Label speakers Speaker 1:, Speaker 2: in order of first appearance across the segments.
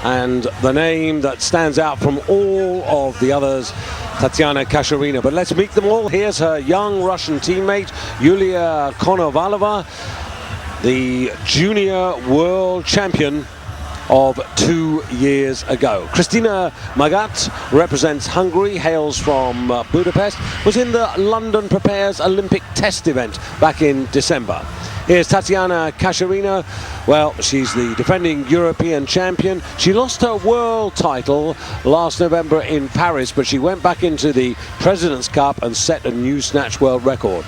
Speaker 1: and the name that stands out from all of the others, Tatiana Kasharina. But let's meet them all. Here's her young Russian teammate, Yulia Konovalova, the junior world champion of 2 years ago. Kristina Magat represents Hungary, hails from Budapest, was in the London Prepares Olympic test event back in December. Here's Tatiana Kasharina. Well, she's the defending European champion. She lost her world title last November in Paris, but she went back into the President's Cup and set a new snatch world record.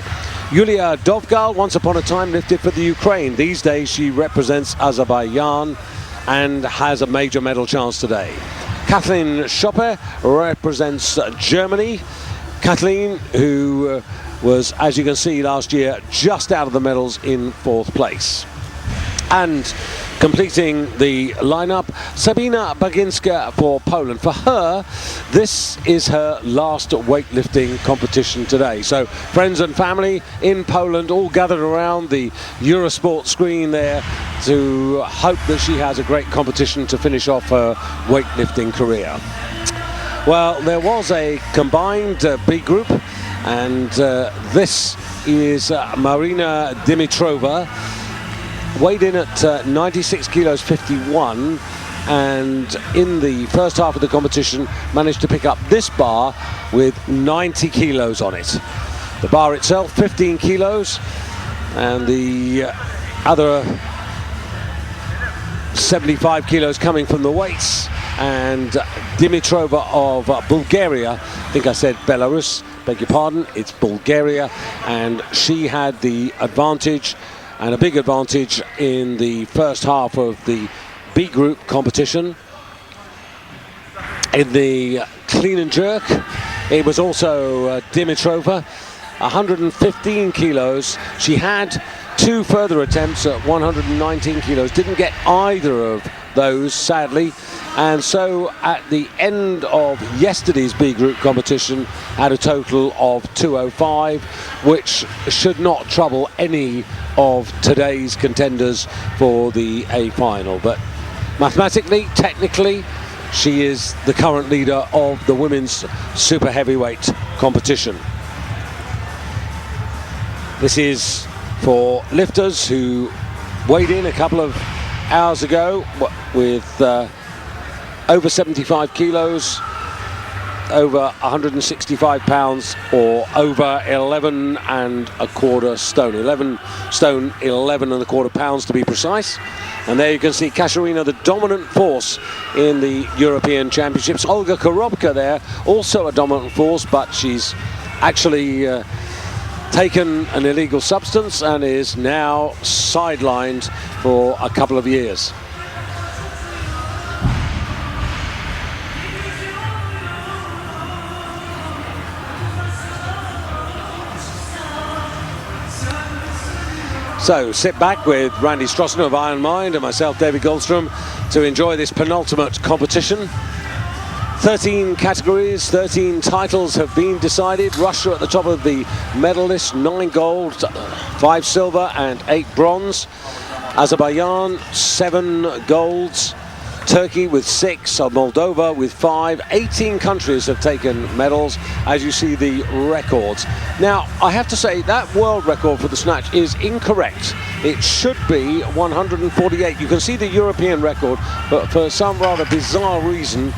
Speaker 1: Yulia Dovgal, once upon a time, lifted for the Ukraine. These days, she represents Azerbaijan and has a major medal chance today. Kathleen Schoppe represents Germany. Kathleen, who was, as you can see, last year just out of the medals in 4th place. And completing the lineup, Sabina Baginska for Poland. For her, this is her last weightlifting competition today. So friends and family in Poland all gathered around the Eurosport screen there to hope that she has a great competition to finish off her weightlifting career. Well, there was a combined B group, and this is Marina Dimitrova, weighed in at 96 kilos 51, and in the first half of the competition managed to pick up this bar with 90 kilos on it. The bar itself 15 kilos, and the other 75 kilos coming from the weights. And Dimitrova of Bulgaria, I think I said Belarus, beg your pardon, it's Bulgaria, and she had the advantage, and a big advantage, in the first half of the B group competition. In the clean and jerk, it was also Dimitrova, 115 kilos. She had 2 further attempts at 119 kilos, didn't get either of those, sadly. And so at the end of yesterday's B group competition, had a total of 205, which should not trouble any of today's contenders for the A final. But mathematically, technically, she is the current leader of the women's super heavyweight competition. This is for lifters who weighed in a couple of hours ago with over 75 kilos, over 165 pounds, or over 11 and a quarter stone. 11 stone, 11 and a quarter pounds to be precise. And there you can see Kasharina, the dominant force in the European Championships. Olga Korobka there, also a dominant force, but she's actually taken an illegal substance and is now sidelined for a couple of years. So sit back with Randy Strossner of Iron Mind and myself, David Goldstrom, to enjoy this penultimate competition. 13 categories, 13 titles have been decided. Russia at the top of the medal list, 9 gold, 5 silver and 8 bronze. Azerbaijan, 7 golds. Turkey with 6, Moldova with 5. 18 countries have taken medals, as you see the records. Now, I have to say that world record for the snatch is incorrect. It should be 148. You can see the European record, but for some rather bizarre reason,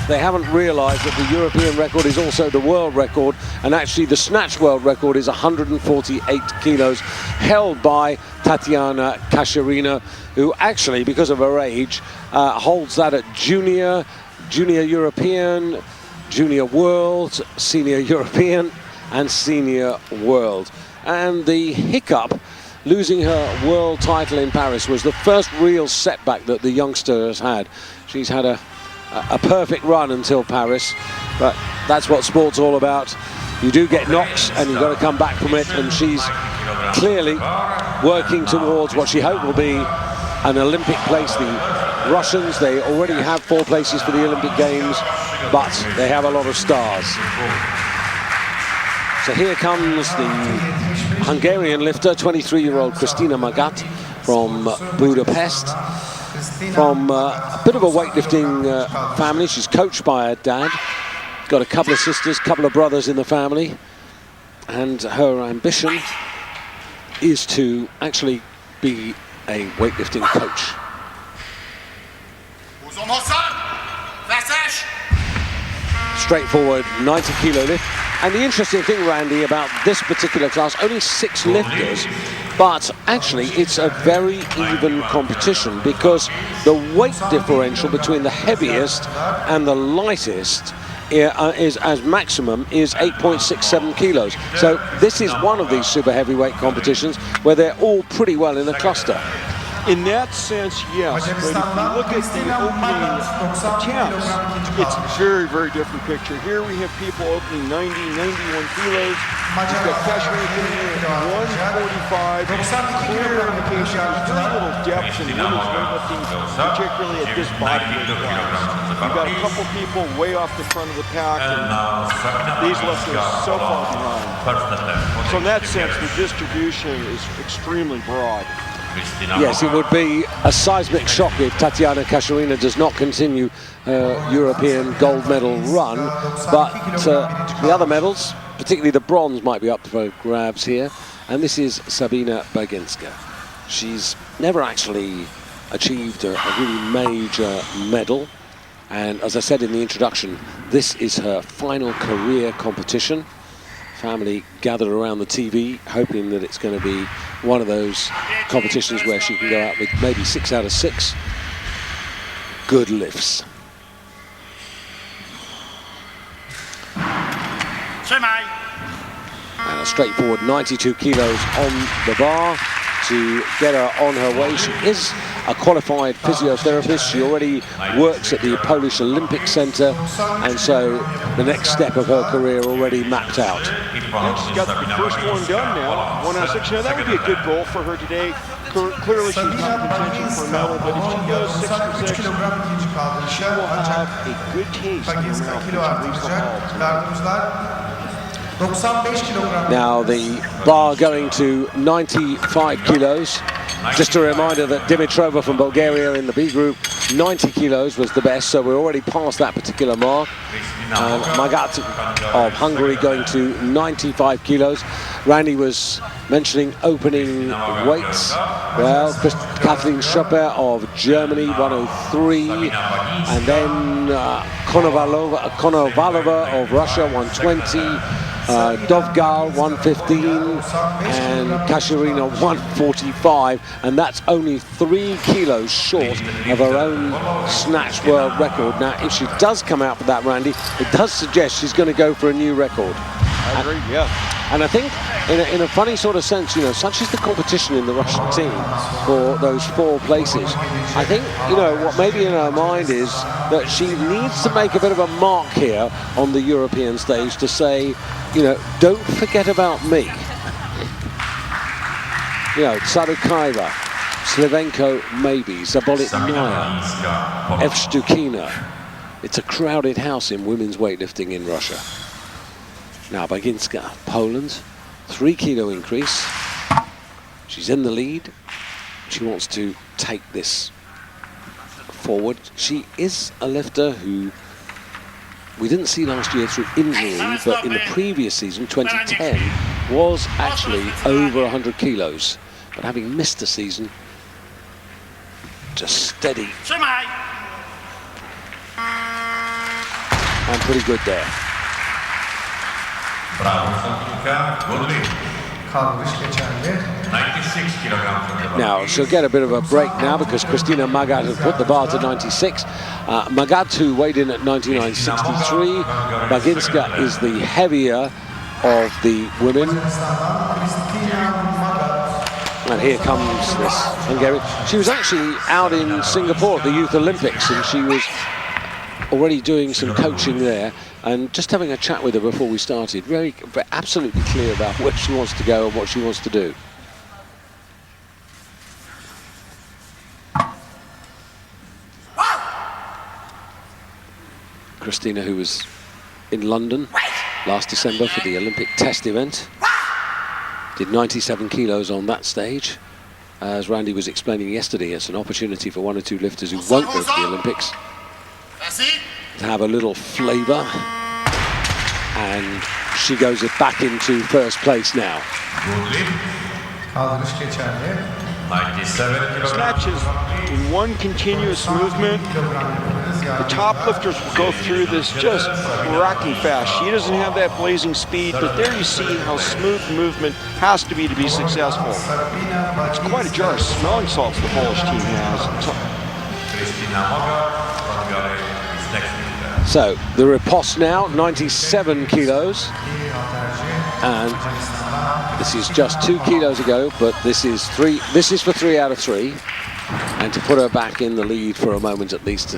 Speaker 1: they haven't realized that the European record is also the world record, and actually the snatch world record is 148 kilos, held by Tatiana Kasharina, who actually, because of her age, holds that at junior European, junior world, senior European, and senior world. And the hiccup, losing her world title in Paris, was the first real setback that the youngster has had. She's had a perfect run until Paris, but that's what sport's all about. You do get knocks and you've got to come back from it, and she's clearly working towards what she hoped will be an Olympic place. The Russians, they already have 4 places for the Olympic Games, but they have a lot of stars. So here comes the Hungarian lifter, 23-year-old Kristina Magat from Budapest. from a bit of a weightlifting family. She's coached by her dad, got a couple of sisters, couple of brothers in the family, and her ambition is to actually be a weightlifting coach. Straightforward 90 kilo lift. And the interesting thing, Randy, about this particular class, only 6 lifters, but actually it's a very even competition because the weight differential between the heaviest and the lightest is as maximum is 8.67 kilos. So this is one of these super heavyweight competitions where they're all pretty well in a cluster.
Speaker 2: In that sense, yes, but if you look at the opening attempts, it's a very, very different picture. Here we have people opening 90, 91 kilos. We've got Kashmir coming in at 145. Clear indication there's very little depth in women's weightlifting, particularly at this body weight class. We've got a couple people way off the front of the pack, and these lifters so far behind. So in that sense, the distribution is extremely broad.
Speaker 1: Yes, it would be a seismic shock if Tatiana Kasharina does not continue her European gold medal run, but the other medals, particularly the bronze, might be up for grabs here. And this is Sabina Baginska. She's never actually achieved a really major medal, and as I said in the introduction, this is her final career competition. Family gathered around the TV, hoping that it's going to be one of those competitions where she can go out with maybe 6 out of 6 good lifts. And a straightforward 92 kilos on the bar to get her on her way. She is a qualified physiotherapist. She already works at the Polish Olympic Center, and so the next step of her career already mapped out.
Speaker 2: Yeah, she's got the first one done now, 1 out of 6. Now that would be a good goal for her today. Clearly she's not in contention for a medal, but if she goes 6 for 6, she will have a good taste in her mouth when she leaves the hall.
Speaker 1: Now the bar going to 95 kilos. Just a reminder that Dimitrova from Bulgaria in the B group, 90 kilos was the best, so we're already past that particular mark. And Magat of Hungary going to 95 kilos. Randy was mentioning opening weights. Well, Kathleen Schopper of Germany, 103. And then Konovalova of Russia, 120. Dovgal 115 and Kasharina 145, and that's only 3 kilos short of her own snatch world record. Now, if she does come out for that, Randy, it does suggest she's going to go for a new record.
Speaker 2: I agree, yeah.
Speaker 1: And I think, in a funny sort of sense, you know, such is the competition in the Russian team for those 4 places. I think, you know, what maybe in her mind is that she needs to make a bit of a mark here on the European stage to say, you know, don't forget about me. You know, Tsarukaiva, Slivenko maybe, Zabolitnaya, Evstukina. It's a crowded house in women's weightlifting in Russia. Now Baginska, Poland, 3 kilo increase. She's in the lead. She wants to take this forward. She is a lifter who we didn't see last year through injury, but in the previous season, 2010, was actually over 100 kilos. But having missed the season, just steady. And pretty good there. Now she'll get a bit of a break now because Christina Magat has put the bar to 96. Magat, who weighed in at 99.63. Baginska is the heavier of the women. And here comes this Hungarian. She was actually out in Singapore at the Youth Olympics, and she was already doing some coaching there. And just having a chat with her before we started, very absolutely clear about where she wants to go and what she wants to do. Christina, who was in London last December for the Olympic test event, did 97 kilos on that stage. as Randy was explaining yesterday, it's an opportunity for one or two lifters who won't go to the Olympics to have a little flavour. And she goes back into first place now.
Speaker 2: Snatches in one continuous movement. The top lifters will go through this just rocking fast. She doesn't have that blazing speed, but there you see how smooth movement has to be successful. It's quite a jar of smelling salts the Polish team has.
Speaker 1: So the riposte now, 97 kilos. And this is just 2 kilos ago, but this is for 3 out of 3. And to put her back in the lead for a moment at least.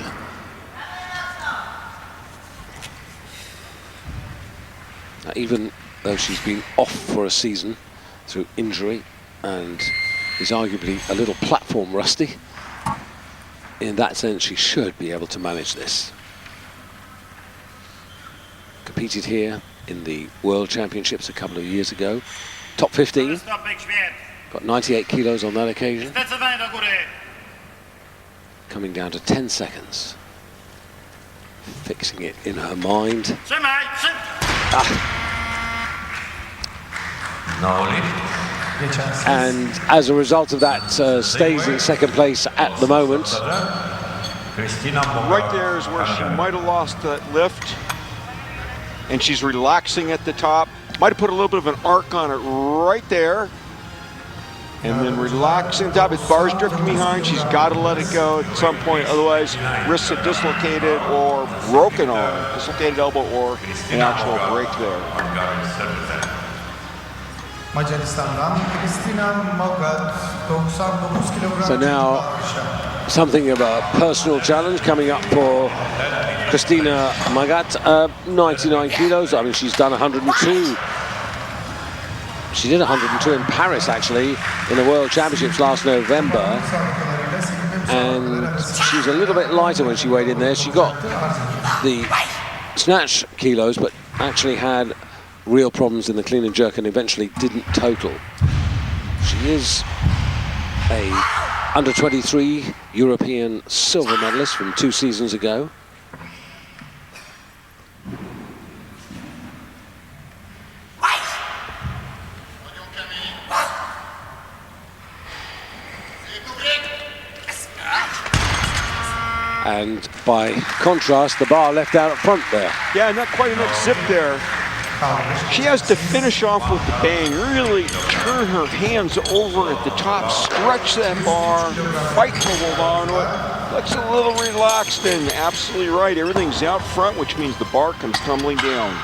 Speaker 1: Even though she's been off for a season through injury and is arguably a little platform rusty, in that sense she should be able to manage this. Competed here in the World Championships a couple of years ago. Top 15. Got 98 kilos on that occasion. Coming down to 10 seconds. Fixing it in her mind. And as a result of that, stays in second place at the moment.
Speaker 2: Right there is where she might have lost that lift. And she's relaxing at the top. Might have put a little bit of an arc on it right there. And then relaxing at the top. If bar's drifting behind, she's got to let it go at some point. Otherwise, risks a dislocated or broken arm, dislocated elbow, or an actual break there.
Speaker 1: So now, something of a personal challenge coming up for Christina Magat, 99 kilos. I mean, she's done 102. She did 102 in Paris, actually, in the World Championships last November. And she was a little bit lighter when she weighed in there. She got the snatch kilos, but actually had real problems in the clean and jerk and eventually didn't total. She is a under-23 European silver medalist from 2 seasons ago. And by contrast, the bar left out up front there.
Speaker 2: Yeah, not quite enough zip there. She has to finish off with the bang, really turn her hands over at the top, stretch that bar, fight to hold on to it. Looks a little relaxed, and absolutely right. Everything's out front, which means the bar comes tumbling down.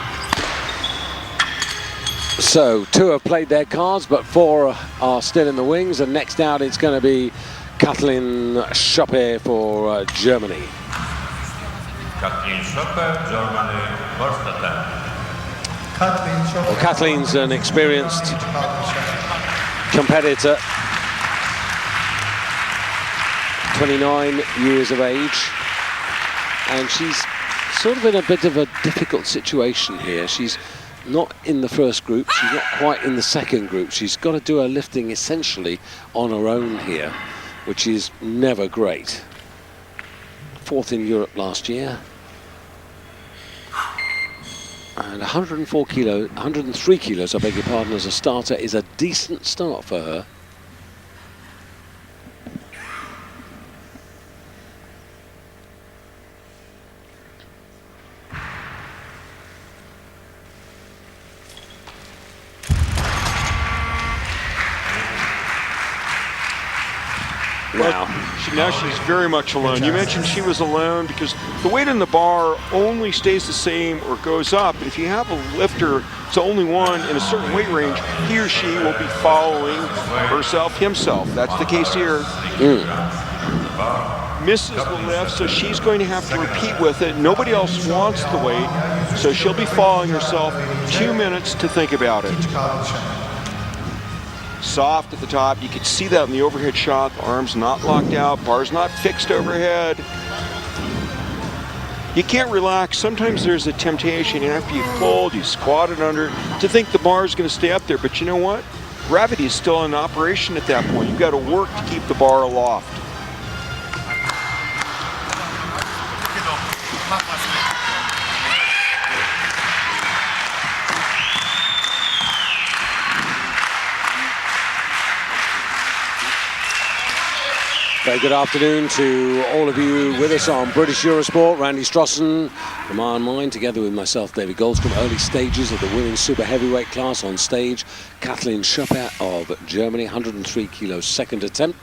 Speaker 1: So 2 have played their cards, but 4 are still in the wings, and next out it's going to be Kathleen Schoppe for Germany.
Speaker 3: Kathleen Schoppe, Germany, first attempt.
Speaker 1: Well, Kathleen's an experienced competitor, 29 years of age, and she's sort of in a bit of a difficult situation here. She's not in the first group, she's not quite in the second group. She's got to do her lifting essentially on her own here, which is never great. 4th in Europe last year. And 103 kilos, I beg your pardon, as a starter is a decent start for her.
Speaker 2: Now she's very much alone. You mentioned she was alone because the weight on the bar only stays the same or goes up. And if you have a lifter, it's only one in a certain weight range, he or she will be following herself, himself. That's the case here. Misses the lift, so she's going to have to repeat with it. Nobody else wants the weight, so she'll be following herself. 2 minutes to think about it. Soft at the top. You can see that in the overhead shot. The arm's not locked out. Bar's not fixed overhead. You can't relax. Sometimes there's a temptation after you pulled, you squatted under, to think the bar's going to stay up there. But you know what? Gravity is still in operation at that point. You've got to work to keep the bar aloft.
Speaker 1: Very good afternoon to all of you with us on British Eurosport. Randy Strossen from Iron Mind, together with myself, David Goldstrom. Early stages of the women's super heavyweight class on stage. Kathleen Schupper of Germany, 103 kilos, second attempt.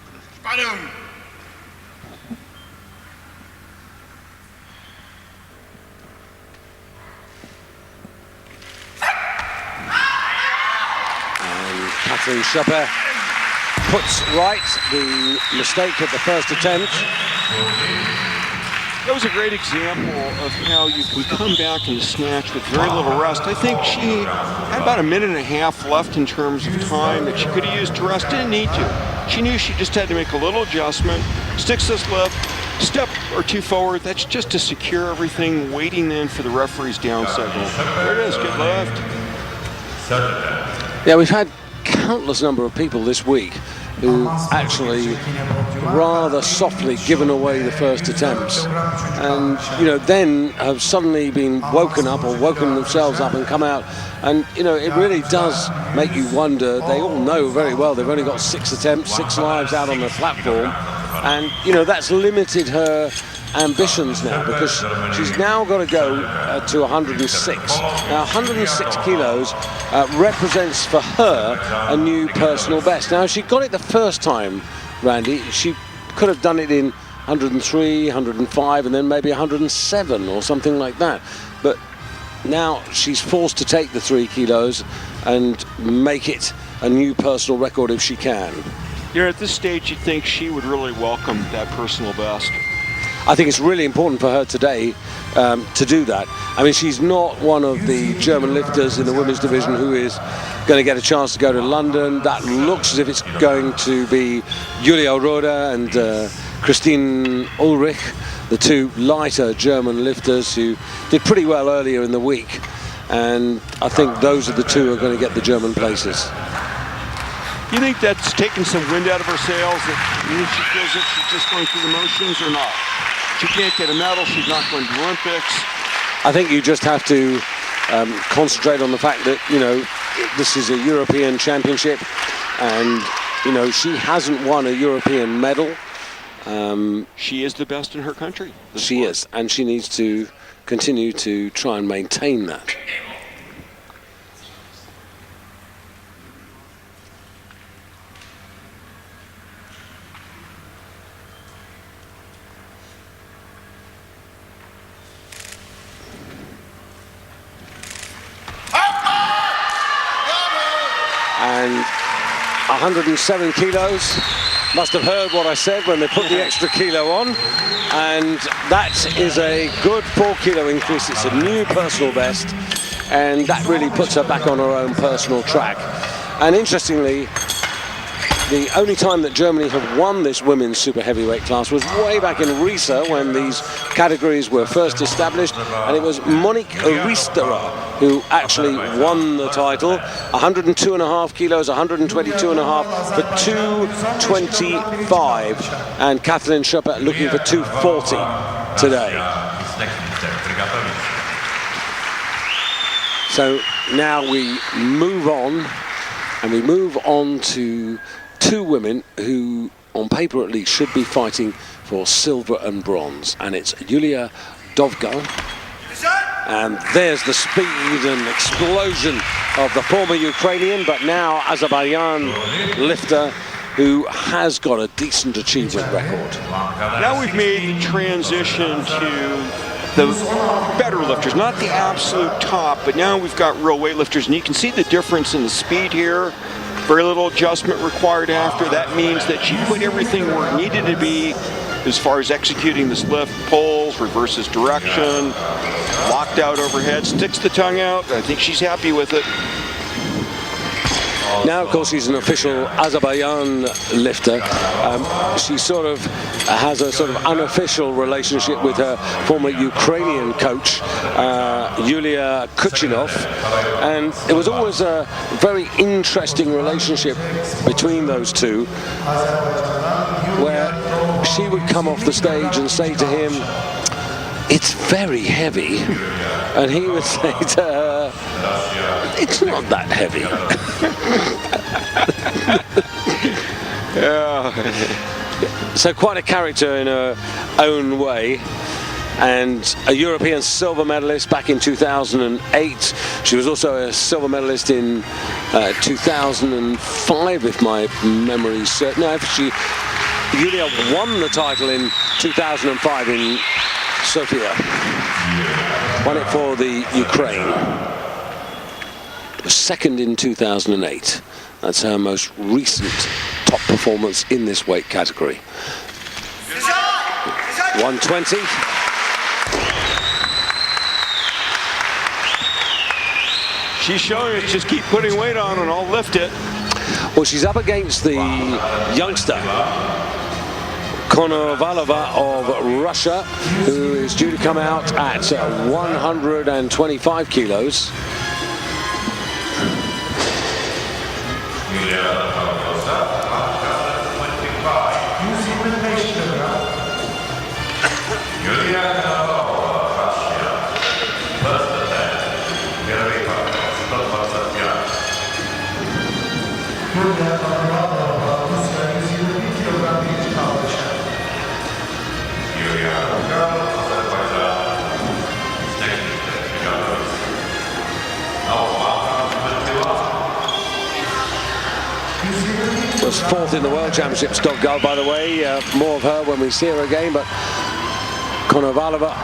Speaker 1: And Kathleen Schupper puts right the mistake of the first attempt.
Speaker 2: That was a great example of how you can come back in the snatch with very little rest. I think she had about a minute and a half left in terms of time that she could have used to rest. Didn't need to. She knew she just had to make a little adjustment, sticks this lift, step or two forward. That's just to secure everything, waiting then for the referee's down signal. There it is, good lift.
Speaker 1: Yeah, we've had countless number of people this week who actually rather softly given away the first attempts, and then have suddenly been woken up or woken themselves up and come out, and it really does make you wonder. They all know very well they've only got 6 attempts, 6 lives out on the platform, and that's limited her ambitions now, because she's now got to go to 106. Now 106 kilos represents for her a new personal best. Now, if she got it the first time, Randy, she could have done it in 103, 105, and then maybe 107 or something like that. But now she's forced to take the 3 kilos and make it a new personal record if she can.
Speaker 2: At this stage, you'd think she would really welcome that personal best.
Speaker 1: I think it's really important for her today to do that. I mean, she's not one of the German lifters in the women's division who is going to get a chance to go to London. That looks as if it's going to be Julia Rode and Christine Ulrich, the 2 lighter German lifters who did pretty well earlier in the week. And I think those are the 2 who are going to get the German places.
Speaker 2: You think that's taken some wind out of her sails? That she feels like she's just going through the motions, or not? She can't get a medal. She's not going to the Olympics.
Speaker 1: I think you just have to concentrate on the fact that, this is a European championship, and, she hasn't won a European medal.
Speaker 2: She is the best in her country.
Speaker 1: She is, and she needs to continue to try and maintain that. And 107 kilos. Must have heard what I said when they put the extra kilo on. And that is a good 4 kilo increase. It's a new personal best. And that really puts her back on her own personal track. And interestingly, the only time that Germany have won this women's super heavyweight class was way back in Riesa, when these categories were first established, and it was Monique Riesterer who actually won the title. 102.5 kilos, 122.5 for 225, and Kathleen Schupper looking for 240 today. So now we move on, and we move on to 2 women who, on paper at least, should be fighting for silver and bronze. And it's Yulia Dovga. And there's the speed and explosion of the former Ukrainian, but now Azerbaijan lifter, who has got a decent achievement record.
Speaker 2: Now we've made the transition to the better lifters, not the absolute top, but now we've got real weightlifters, and you can see the difference in the speed here. Very little adjustment required after. That means that she put everything where it needed to be as far as executing this lift, pulls, reverses direction, locked out overhead, sticks the tongue out. I think she's happy with it.
Speaker 1: Now, of course, she's an official Azerbaijan lifter. She sort of has a sort of unofficial relationship with her former Ukrainian coach, Yulia Kuchinov, and it was always a very interesting relationship between those two, where she would come off the stage and say to him, "It's very heavy," and he would say to her, "It's not that heavy."
Speaker 2: Yeah.
Speaker 1: So quite a character in her own way, and a European silver medalist back in 2008. She was also a silver medalist in 2005, if my memory serves. No, Yulia won the title in 2005 in Sofia. Won it for the Ukraine. Second in 2008. That's her most recent top performance in this weight category. 120.
Speaker 2: She's showing us just keep putting weight on and I'll lift it.
Speaker 1: Well, she's up against the youngster, Konovalova of Russia, who is due to come out at 125 kilos. Was fourth in the World Championships, Dovgal, by the way. More of her when we see her again, but Konovalova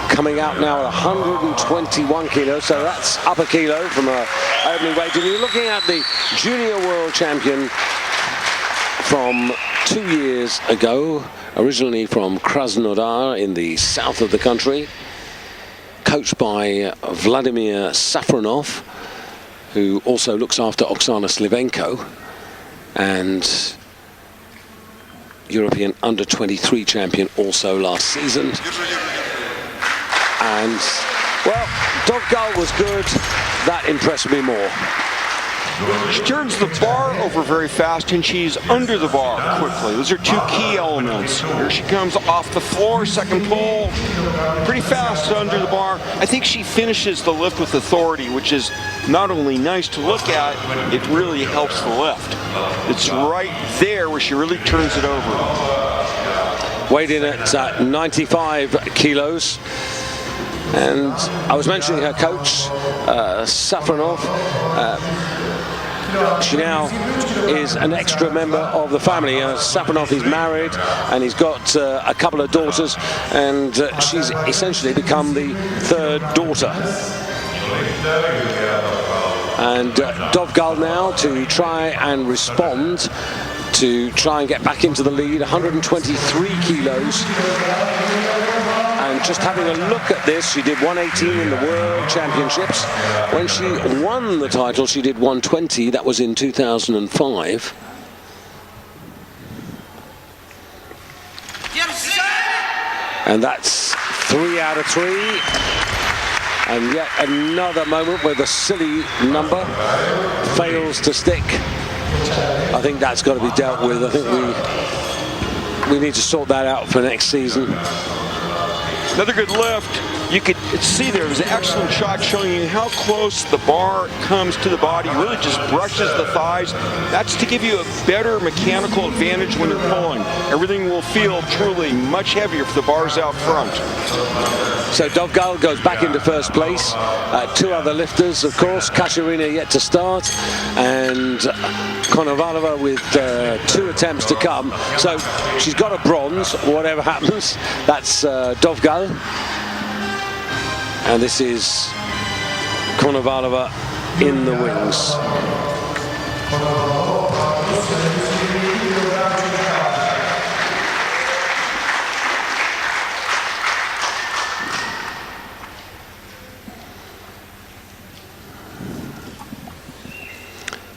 Speaker 1: coming out now at 121 kilos, so that's up a kilo from her opening weight. And you're looking at the junior world champion from 2 years ago, originally from Krasnodar in the south of the country, coached by Vladimir Safronov, who also looks after Oksana Slivenko, and European under-23 champion also last season. And, well, Dovgal was good. That impressed me more.
Speaker 2: She turns the bar over very fast and she's under the bar quickly. Those are two key elements. Here she comes off the floor, second pull, pretty fast under the bar. I think she finishes the lift with authority, which is not only nice to look at, it really helps the lift. It's right there where she really turns it over.
Speaker 1: Weighed in at 95 kilos. And I was mentioning her coach, Safronov. She now is an extra member of the family. Safronov is married and he's got a couple of daughters, and she's essentially become the third daughter. And Dovgal now to try and respond, to try and get back into the lead, 123 kilos. And just having a look at this, she did 118 in the World Championships. When she won the title, she did 120. That was in 2005. And that's 3 out of 3. And yet another moment where the silly number fails to stick. I think that's got to be dealt with. I think we need to sort that out for next season.
Speaker 2: Another good lift. You could see there was an excellent shot showing you how close the bar comes to the body. Really just brushes the thighs. That's to give you a better mechanical advantage when you're pulling. Everything will feel truly much heavier if the bar's out front.
Speaker 1: So Dovgal goes back into first place. 2 other lifters, of course. Kasharina yet to start, and Konovalova with 2 attempts to come. So she's got a bronze, whatever happens. That's Dovgal. And this is Konovalova in the wings.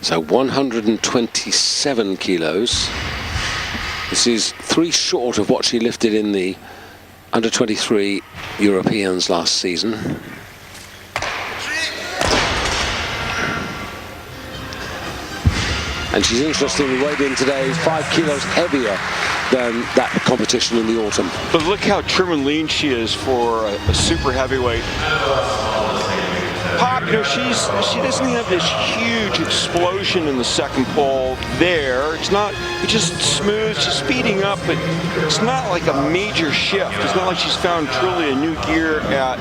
Speaker 1: So 127 kilos. This is 3 short of what she lifted in the under-23 Europeans last season. And she's interestingly weighed in today 5 kilos heavier than that competition in the autumn.
Speaker 2: But look how trim and lean she is for a super heavyweight. Pop, you know, she doesn't have this huge explosion in the second pole there. It's just smooth, she's speeding up, but it's not like a major shift. It's not like she's found truly a new gear at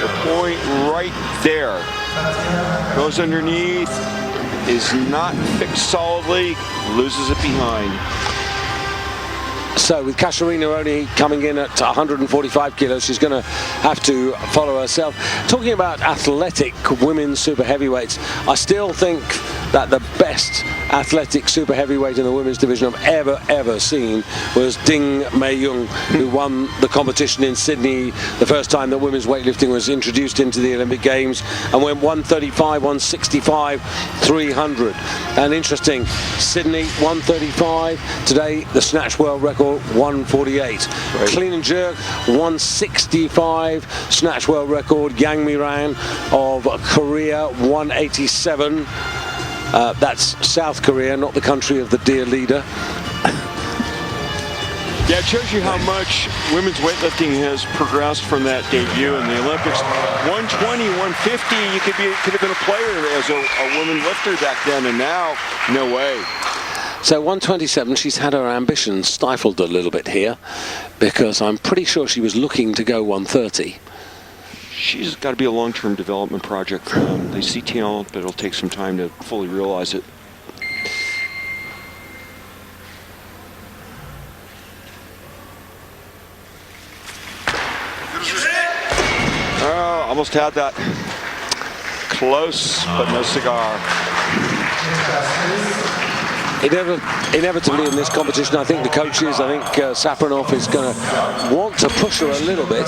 Speaker 2: the point right there. Goes underneath, is not fixed solidly, loses it behind.
Speaker 1: So with Katarina only coming in at 145 kilos, she's going to have to follow herself. Talking about athletic women's super heavyweights, I still think that the best athletic super heavyweight in the women's division I've ever seen was Ding Mei Jung, who won the competition in Sydney the first time that women's weightlifting was introduced into the Olympic Games, and went 135, 165, 300. And interesting, Sydney 135, today the snatch world record 148. Right. Clean and jerk 165, snatch world record Yang Miran of Korea 187. That's South Korea, not the country of the dear leader.
Speaker 2: Yeah, it shows you how much women's weightlifting has progressed from that debut in the Olympics. 120, 150, you could have been a player as a woman lifter back then, and now, no way.
Speaker 1: So 127, she's had her ambitions stifled a little bit here, because I'm pretty sure she was looking to go 130.
Speaker 2: She's got to be a long-term development project for them. They see talent, but it'll take some time to fully realize it. Oh, almost had that. Close, but no cigar.
Speaker 1: Inevitably in this competition, I think the coaches, I think Sapronov is going to want to push her a little bit,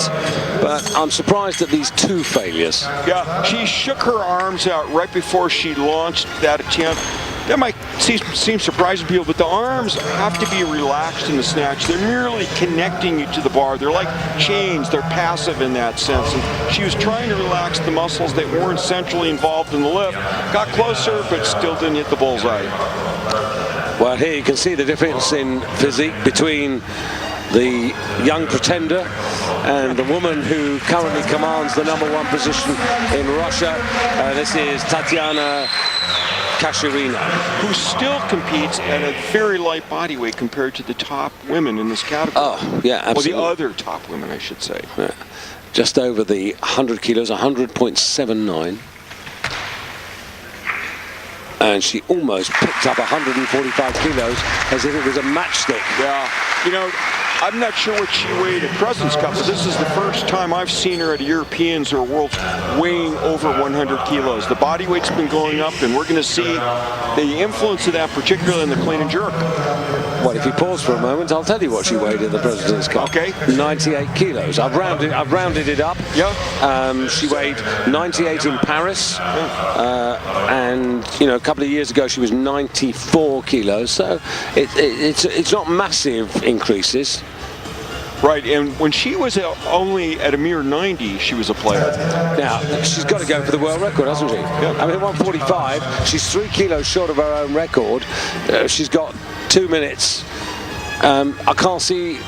Speaker 1: but I'm surprised at these 2 failures.
Speaker 2: Yeah, she shook her arms out right before she launched that attempt. That might seem surprising to people, but the arms have to be relaxed in the snatch. They're merely connecting you to the bar. They're like chains. They're passive in that sense. And she was trying to relax the muscles that weren't centrally involved in the lift. Got closer, but still didn't hit the bullseye.
Speaker 1: Well, here you can see the difference in physique between the young pretender and the woman who currently commands the #1 position in Russia. This is Tatiana Kasharina,
Speaker 2: who still competes at a very light body weight compared to the top women in this category.
Speaker 1: Oh, yeah, absolutely.
Speaker 2: Well, the other top women, I should say.
Speaker 1: Yeah. Just over the 100 kilos, 100.79. And she almost picked up 145 kilos as if it was a matchstick.
Speaker 2: Yeah, you know, I'm not sure what she weighed at President's Cup, but this is the first time I've seen her at a Europeans or Worlds weighing over 100 kilos. The body weight's been going up, and we're going to see the influence of that, particularly in the clean and jerk.
Speaker 1: Well, if you pause for a moment, I'll tell you what she weighed at the President's Cup.
Speaker 2: Okay.
Speaker 1: 98 kilos. I've rounded it up.
Speaker 2: Yeah.
Speaker 1: She weighed 98 in Paris, and you know, a couple of years ago she was 94 kilos. So it's not massive increases.
Speaker 2: Right, and when she was only at a mere 90, she was a player.
Speaker 1: Now, she's got to go for the world record, hasn't she?
Speaker 2: Yeah.
Speaker 1: I mean, 145, she's 3 kilos short of her own record. She's got 2 minutes. I can't see,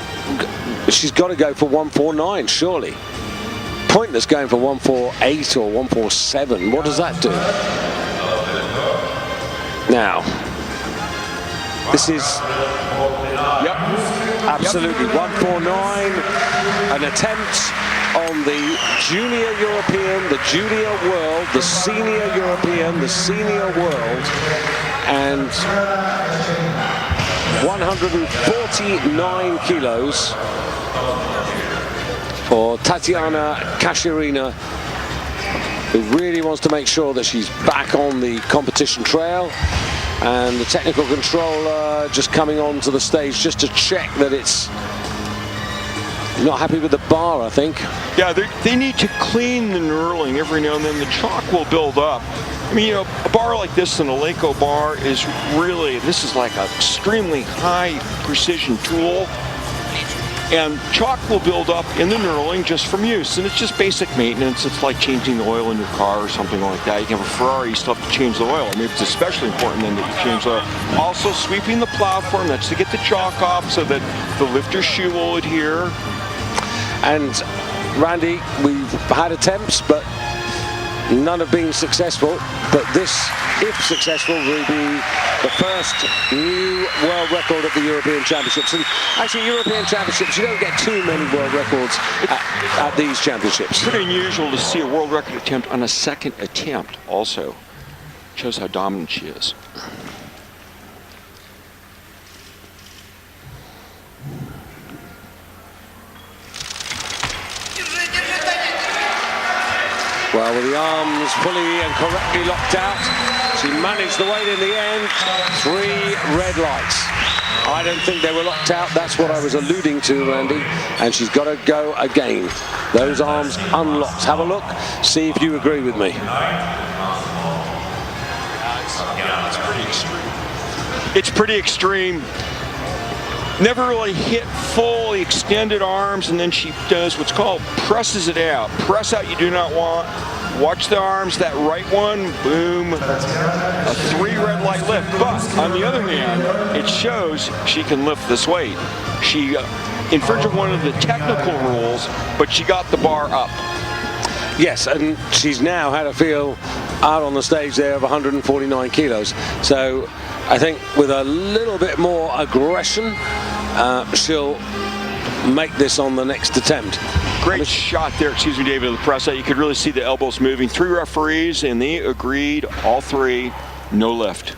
Speaker 1: she's got to go for 149, surely. Pointless going for 148 or 147. What does that do? Now, this is...
Speaker 2: Yep.
Speaker 1: Absolutely, 149, an attempt on the junior European, the junior world, the senior European, the senior world, and 149 kilos for Tatiana Kasharina, who really wants to make sure that she's back on the competition trail. And the technical controller just coming onto the stage just to check that it's not happy with the bar, I think.
Speaker 2: Yeah, they need to clean the knurling every now and then. The chalk will build up. mean, you know, a bar like this in a Leico bar is really, this is like an extremely high precision tool. And chalk will build up in the knurling just from use, and it's just basic maintenance. It's like changing the oil in your car or something like that. You can have a Ferrari, you still have to change the oil. I mean, it's especially important then that you change the oil. Also, sweeping the platform, that's to get the chalk off so that the lifter shoe will adhere.
Speaker 1: And Randy, we've had attempts, but none have been successful. But this, if successful, will be the first new world record at the European Championships. And actually, European Championships, you don't get too many world records at these championships.
Speaker 2: It's pretty unusual to see a world record attempt on a second attempt also. Shows how dominant she is.
Speaker 1: Well, with the arms fully and correctly locked out, she managed the weight in the end. 3 red lights. I don't think they were locked out. That's what I was alluding to, Randy. And she's got to go again. Those arms unlocked. Have a look. See if you agree with me.
Speaker 2: It's pretty extreme. It's pretty extreme. Never really hit fully extended arms, and then she does what's called presses it out. Press out you do not want. Watch the arms, that right one, boom, a 3 red light lift. But on the other hand, it shows she can lift this weight. She infringed one of the technical rules, but she got the bar up.
Speaker 1: Yes, and she's now had a feel out on the stage there of 149 kilos. So I think with a little bit more aggression, she'll make this on the next attempt.
Speaker 2: Great shot there, excuse me, David, of the press out. You could really see the elbows moving. 3 referees, and they agreed, all 3, no lift.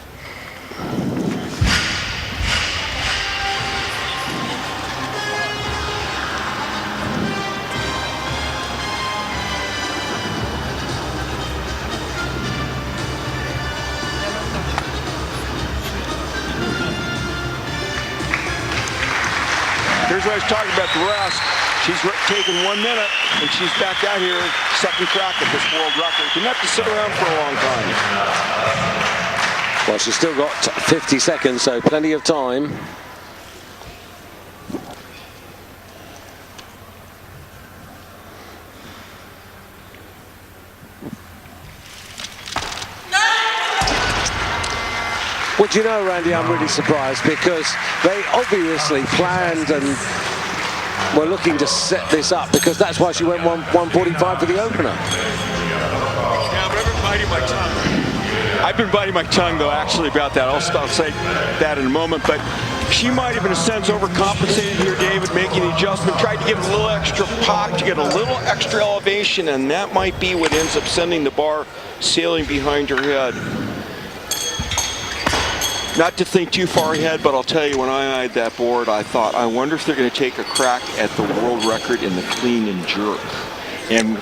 Speaker 2: Here's what I was talking about, the rest. She's taken 1 minute, and she's back out here, second crack at this world record. Didn't have to sit around for a long time.
Speaker 1: Well, she's still got 50 seconds, so plenty of time. Well, do you know, Randy, I'm really surprised because they obviously planned and were looking to set this up, because that's why she went 145 for the opener.
Speaker 2: Yeah, but I've been biting my tongue. I've been biting my tongue, though, actually, about that. I'll say that in a moment, but she might have, in a sense, overcompensated here, David, making the adjustment, tried to give it a little extra pop to get a little extra elevation, and that might be what ends up sending the bar sailing behind her head. Not to think too far ahead, but I'll tell you, when I eyed that board, I thought, I wonder if they're going to take a crack at the world record in the clean and jerk. And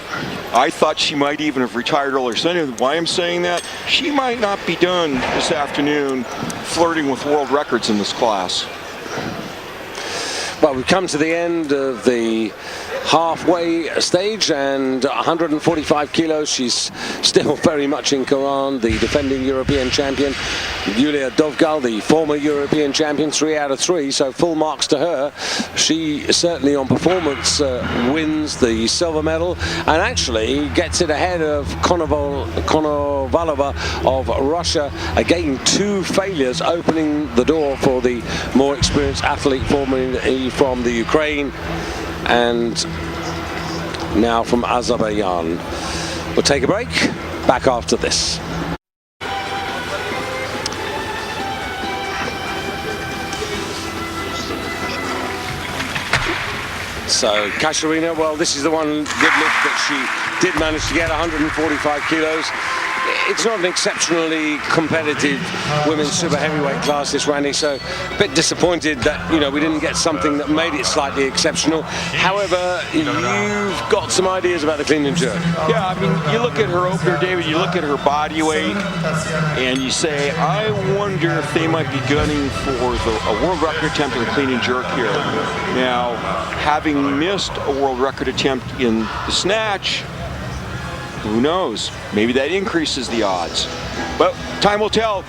Speaker 2: I thought she might even have retired earlier. So anyway, why I'm saying that, she might not be done this afternoon flirting with world records in this class.
Speaker 1: Well, we've come to the end of the halfway stage, and 145 kilos. She's still very much in command. The defending European champion, Yulia Dovgal, the former European champion, 3 out of 3, so full marks to her. She certainly on performance wins the silver medal, and actually gets it ahead of Konovalova of Russia. Again, 2 failures opening the door for the more experienced athlete formerly from the Ukraine, and now from Azerbaijan. We'll take a break, back after this. So Katerina, well, this is the one good lift that she did manage to get, 145 kilos. It's not an exceptionally competitive women's super heavyweight class, this, Randy, so a bit disappointed that, you know, we didn't get something that made it slightly exceptional. However, you've got some ideas about the clean and jerk.
Speaker 2: Yeah, I mean, you look at her opener, David, you look at her body weight, and you say, I wonder if they might be gunning for a world record attempt in the clean and jerk here. Now, having missed a world record attempt in the snatch, Who knows? Maybe that increases the odds. But time will tell.